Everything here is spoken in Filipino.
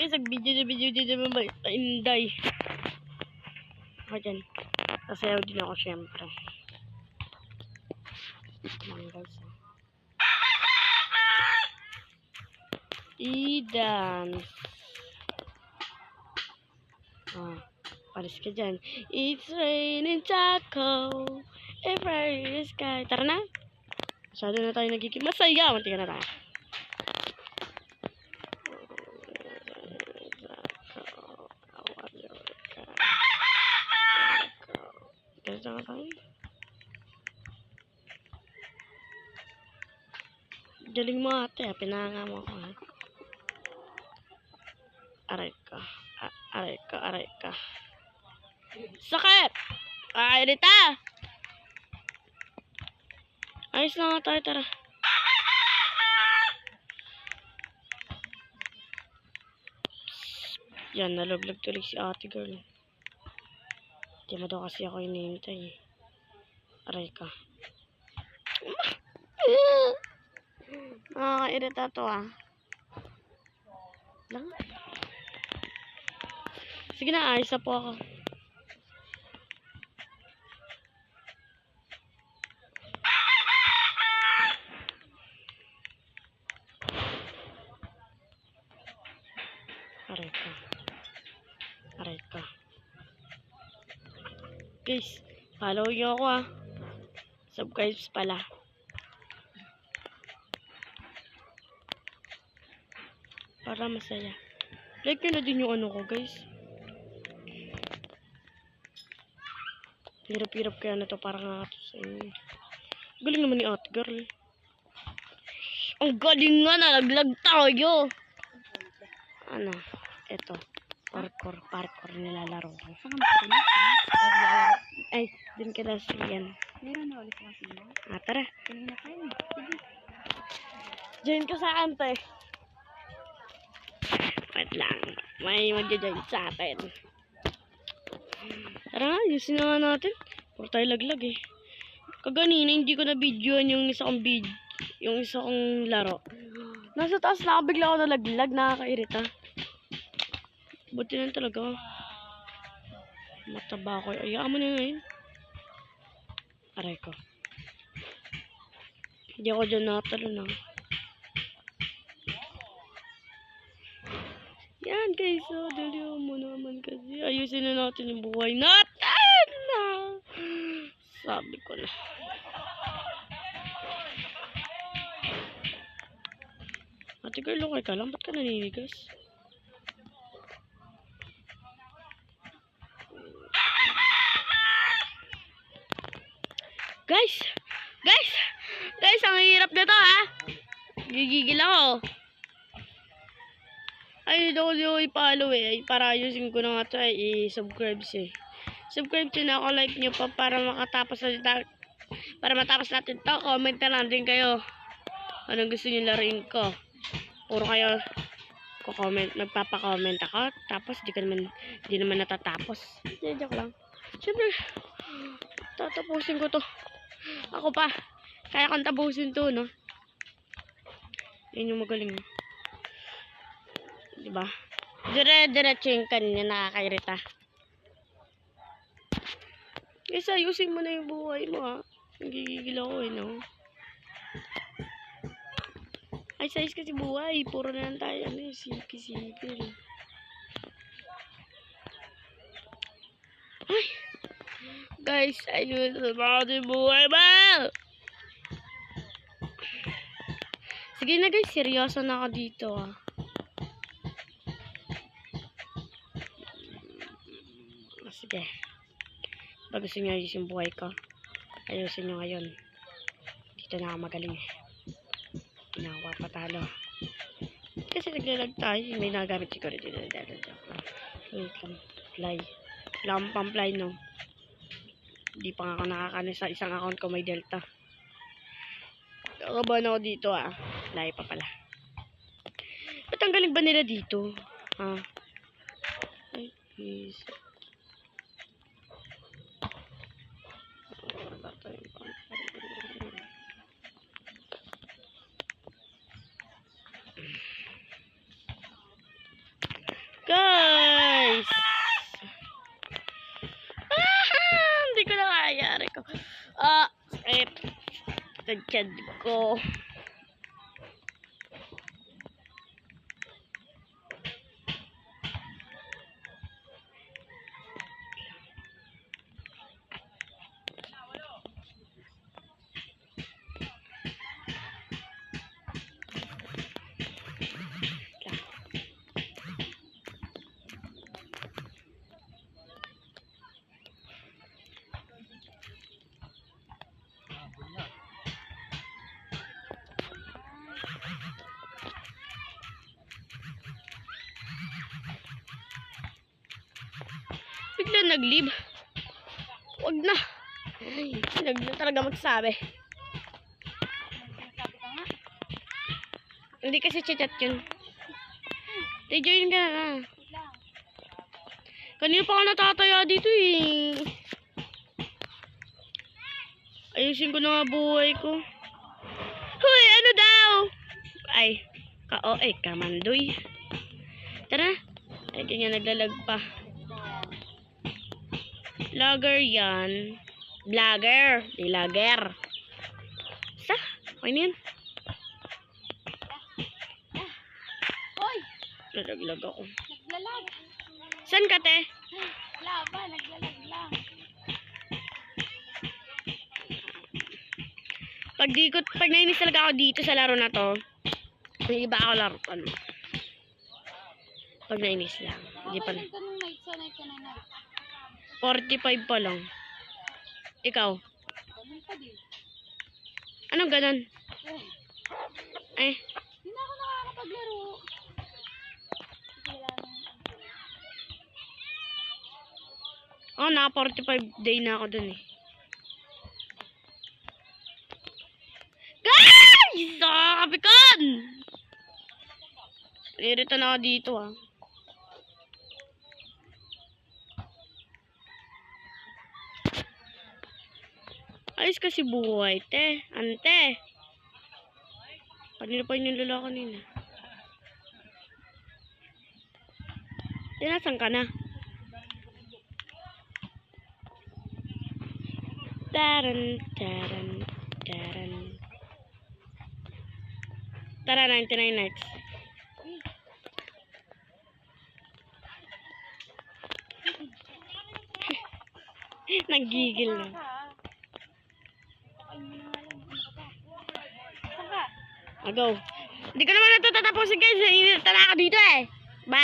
guys, nag-video naman ba? Inday. Ako dyan. Sasayaw din ako syempre. Ayan guys. I-dance. Paris ka dyan. It's raining taco. Every the sky. Tara na. Masyado na tayo nagiging masaya. Mantika na tayo. Ganito na tayo. Galing mo ate. Pinanga mo ako ha. Aray ka. Aray ka. Sakit! Ay, Rita! Ayos na nga tayo, tara. Yan, nalaglag tuloy si ate girl. Di mo daw kasi ako hinihintay. Aray ka. Nakakairita to ah. Lang. Sige na, ayos na po ako. Aray ka. Guys, follow nyo ako ah. Subscribe pala. Para masaya. Like nyo na din yung ano ko guys. Hirap-hirap kaya na to para nga to sa inyo. Galing naman ni ate girl. Ang galing nga, nalaglag tayo. Ano? Ito. Parkour nilalaro ko. Ay, din ka na siyan. Meron na ulit lang sila. Tara. Kanina pa yun. Sige. Join ka sa ante. Wait lang. May magja-join sa atin. Tara nga, yusin na nga natin. Puro tayo laglag eh. Kaganina, hindi ko na videoan yung isa kong yung isa kong laro. Nasa taas na bigla ako nalaglag. Nakakairita. Buti na talaga. Mataba ko. Ayaan mo na ngayon. Aray ko. Hindi ako dyan natalo na. Yan guys. So, daliw mo naman kasi. Ayusin na natin yung buhay natin. Sabi ko na. Ate girl, okay ka lang? Ba't ka naninigas? Guys, ang hirap na to ha. Gigigil ako. Ay, daw i-follow eh. Para ayusin ko na nga to eh. I-subscribe eh. Subscribe nyo na ako, like nyo pa para matapos natin to. Comment na lang din kayo. Anong gusto nyo laruin ko. Puro kayo comment, magpapa-comment ako. Tapos di naman natatapos. Joke lang. Siyempre, tatapusin ko to. Ako pa. Kaya kong tapusin to, no? Yan yung magaling. Diba? Dire-diretso yung kanya, nakakairita. Guys, ayusin mo na yung buhay mo, ha? Nagigigil ako, eh, no? Ay, size kasi buhay. Puro na lang tayo, ano, simple. Ay! Guys, ayusin mo yung buhay mo! Sige na guys, seryoso na ako dito ah. Sige. Pag gusto nyo ayusin yung buhay ko, ayusin nyo ngayon. Dito na ako magaling eh. Hindi na ako papatalo. Kasi naglalag tayo, may nagamit siguro dito. Wait lang, fly. Wala akong pang-fly no. Hindi pa nga ako nakakano sa isang account ko may delta. Nakabahan ako dito ah. Lahi pa pala. Ba't ang galing ba nila dito? Ha? Ay, please. Guys! Hindi ko na kayari ko. Sakit. Tadjad ko. Bigla nag-leave. Huwag na. Huwag na talaga magsabi. Sabi ka nga. Hindi kasi chat yun. Join ka na. Wait lang. Kanina pa ako natataya dito eh. Ayusin ko na nga buhay ko. Hoy, ano daw? Ay, kamandoy. Tara. Ay, ganyan naglalag pa. Vlogger yan. Vlogger. Di lager. Sa? Okay na yan. Hoy! Nalaglag ako. Naglalag. San ka, te? Wala ba? Naglalag lang. Pag nainis talaga ako dito sa laro na to, may iba ako laro. Ano? Pag nainis lang. Hindi pa na. Ka nung night sa night ka na night. 45 pa lang. Ikaw? Ganun pa din. Anong ganon? Eh. Eh, Hindi na ako nakakapaglaro. Kasi wala nang... naka 45 day na ako dun eh. Guys! Kapikan! Irita na ako dito ah. Ayos kasi buhay, te. Ante. Kanina pa yung lula kanina. Tinasan ka na? Taran, taran, taran. Tara, 99 nights. Nagigil na. Go. Hindi ko naman natatapusin guys. Inilita na ako dito eh. Bye.